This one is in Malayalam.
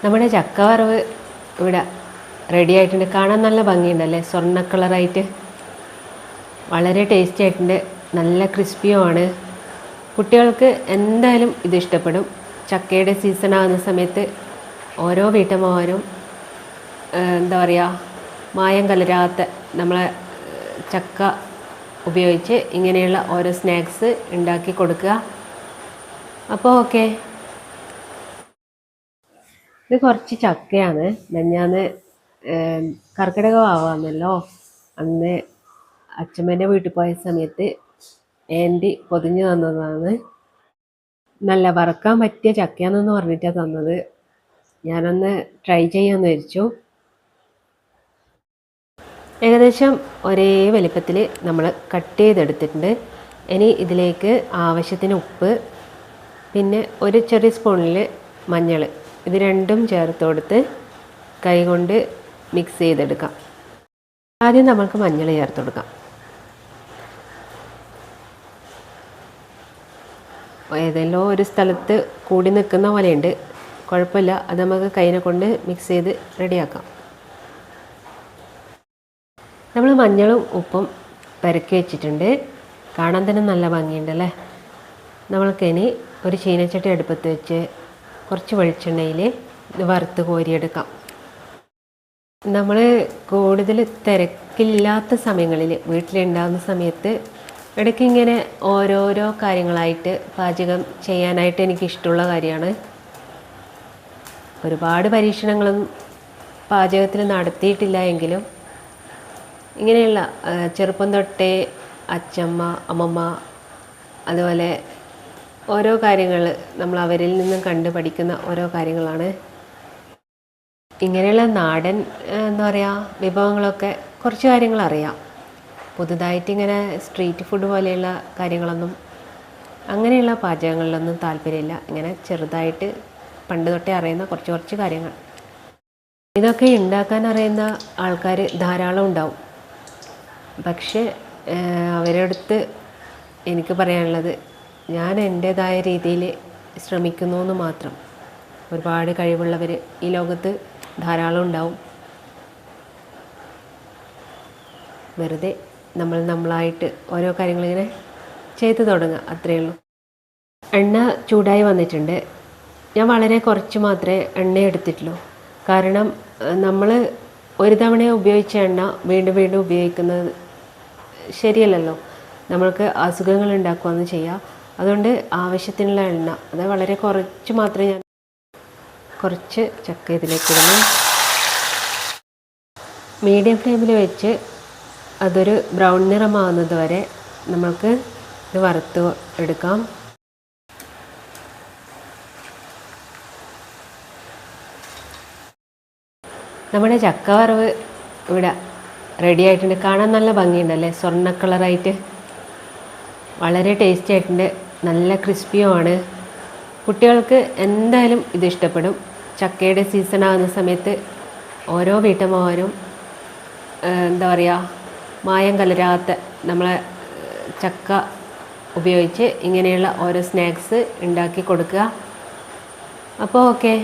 നമ്മുടെ ചക്ക വറവ് ഇവിടെ റെഡി ആയിട്ടുണ്ട്. കാണാൻ നല്ല ഭംഗിയുണ്ടല്ലേ, സ്വർണ്ണ കളറായിട്ട്. വളരെ ടേസ്റ്റി ആയിട്ടുണ്ട്, നല്ല ക്രിസ്പിയുമാണ്. കുട്ടികൾക്ക് എന്തായാലും ഇത് ഇഷ്ടപ്പെടും. ചക്കയുടെ സീസൺ ആകുന്ന സമയത്ത് ഓരോ വീട്ടമ്മമാരും എന്താ പറയുക, മായം കലരാത്ത നമ്മളെ ചക്ക ഉപയോഗിച്ച് ഇങ്ങനെയുള്ള ഓരോ സ്നാക്സ് ഉണ്ടാക്കി കൊടുക്കുക. അപ്പോൾ ഓക്കെ, ഇത് കുറച്ച് ചക്കയാണ്. ഞാന് കർക്കിടക വാവാന്നല്ലോ, അന്ന് അച്ഛമ്മേൻ്റെ വീട്ടിൽ പോയ സമയത്ത് ആൻറ്റി പൊതിഞ്ഞ് തന്നതാണ്. നല്ല വറക്കാൻ പറ്റിയ ചക്കയാണെന്ന് പറഞ്ഞിട്ടാണ് തന്നത്. ഞാനൊന്ന് ട്രൈ ചെയ്യാമെന്ന് വിചാരിച്ചു. ഏകദേശം ഒരേ വലിപ്പത്തിൽ നമ്മൾ കട്ട് ചെയ്തെടുത്തിട്ടുണ്ട്. ഇനി ഇതിലേക്ക് ആവശ്യത്തിന് ഉപ്പ്, പിന്നെ ഒരു ചെറിയ സ്പൂണിൽ മഞ്ഞൾ, ഇത് രണ്ടും ചേർത്ത് കൊടുത്ത് കൈകൊണ്ട് മിക്സ് ചെയ്തെടുക്കാം. ആദ്യം നമുക്ക് മഞ്ഞൾ ചേർത്ത് കൊടുക്കാം. ഏതെല്ലോ ഒരു സ്ഥലത്ത് കൂടി നിൽക്കുന്ന പോലെയുണ്ട്, കുഴപ്പമില്ല, അത് നമുക്ക് കൈനെ കൊണ്ട് മിക്സ് ചെയ്ത് റെഡിയാക്കാം. നമ്മൾ മഞ്ഞളും ഉപ്പും പെരക്കി വെച്ചിട്ടുണ്ട്. കാണാൻ തന്നെ നല്ല ഭംഗിയുണ്ടല്ലേ. നമ്മൾക്കിനി ഒരു ചീനച്ചട്ടി അടുപ്പത്ത് വെച്ച് കുറച്ച് വെളിച്ചെണ്ണയിൽ ഇത് വറുത്ത് കോരിയെടുക്കാം. നമ്മൾ കൂടുതൽ തിരക്കില്ലാത്ത സമയങ്ങളിൽ, വീട്ടിലുണ്ടാകുന്ന സമയത്ത് ഇടയ്ക്ക് ഇങ്ങനെ ഓരോരോ കാര്യങ്ങളായിട്ട് പാചകം ചെയ്യാനായിട്ട് എനിക്കിഷ്ടമുള്ള കാര്യമാണ്. ഒരുപാട് പരീക്ഷണങ്ങളൊന്നും പാചകത്തിൽ നടത്തിയിട്ടില്ല എങ്കിലും ഇങ്ങനെയുള്ള ചെറുപ്പം തൊട്ടേ അച്ഛമ്മ, അമ്മമ്മ, അതുപോലെ ഓരോ കാര്യങ്ങൾ നമ്മൾ അവരിൽ നിന്നും കണ്ടു പഠിക്കുന്ന ഓരോ കാര്യങ്ങളാണ്. ഇങ്ങനെയുള്ള നാടൻ എന്താ പറയുക വിഭവങ്ങളൊക്കെ കുറച്ച് കാര്യങ്ങൾ അറിയാം. പുതുതായിട്ട് ഇങ്ങനെ സ്ട്രീറ്റ് ഫുഡ് പോലെയുള്ള കാര്യങ്ങളൊന്നും, അങ്ങനെയുള്ള പാചകങ്ങളിലൊന്നും താല്പര്യമില്ല. ഇങ്ങനെ ചെറുതായിട്ട് പണ്ട് തൊട്ടേ അറിയുന്ന കുറച്ച് കാര്യങ്ങൾ. ഇതൊക്കെ ഉണ്ടാക്കാൻ അറിയുന്ന ആൾക്കാർ ധാരാളം ഉണ്ടാവും. പക്ഷേ അവരുടെ അടുത്ത് എനിക്ക് പറയാനുള്ളത്, ഞാൻ എൻ്റേതായ രീതിയിൽ ശ്രമിക്കുന്നു എന്ന് മാത്രം. ഒരുപാട് കഴിവുള്ളവർ ഈ ലോകത്ത് ധാരാളം ഉണ്ടാവും. വെറുതെ നമ്മളായിട്ട് ഓരോ കാര്യങ്ങളിങ്ങനെ ചെയ്തു തുടങ്ങുക, അത്രയേ ഉള്ളൂ. എണ്ണ ചൂടായി വന്നിട്ടുണ്ട്. ഞാൻ വളരെ കുറച്ച് മാത്രമേ എണ്ണ എടുത്തിട്ടുള്ളൂ. കാരണം നമ്മൾ ഒരു തവണ ഉപയോഗിച്ച എണ്ണ വീണ്ടും വീണ്ടും ഉപയോഗിക്കുന്നത് ശരിയല്ലല്ലോ, നമ്മൾക്ക് അസുഖങ്ങൾ ഉണ്ടാക്കുകയെന്ന് ചെയ്യാം. അതുകൊണ്ട് ആവശ്യത്തിനുള്ള എണ്ണ, അത് വളരെ കുറച്ച് മാത്രമേ ഞാൻ കുറച്ച് ചക്ക ഇതിലേക്ക് ഇടുന്നു. മീഡിയം ഫ്ലെയിമിൽ വെച്ച് അതൊരു ബ്രൗൺ നിറമാകുന്നത് വരെ നമ്മൾക്ക് ഇത് വറുത്ത് എടുക്കാം. നമ്മുടെ ചക്ക വറവ് ഇവിടെ റെഡി ആയിട്ടുണ്ട്. കാണാൻ നല്ല ഭംഗിയുണ്ടല്ലേ, സ്വർണ്ണ കളറായിട്ട്. വളരെ ടേസ്റ്റി ആയിട്ടുണ്ട്, നല്ല ക്രിസ്പിയുമാണ്. കുട്ടികൾക്ക് എന്തായാലും ഇത് ഇഷ്ടപ്പെടും. ചക്കയുടെ സീസൺ ആകുന്ന സമയത്ത് ഓരോ വീട്ടമ്മമാരും എന്താ പറയുക, മായം കലരാത്ത നമ്മളെ ചക്ക ഉപയോഗിച്ച് ഇങ്ങനെയുള്ള ഓരോ സ്നാക്സ് ഉണ്ടാക്കി കൊടുക്കുക. അപ്പോൾ ഓക്കെ.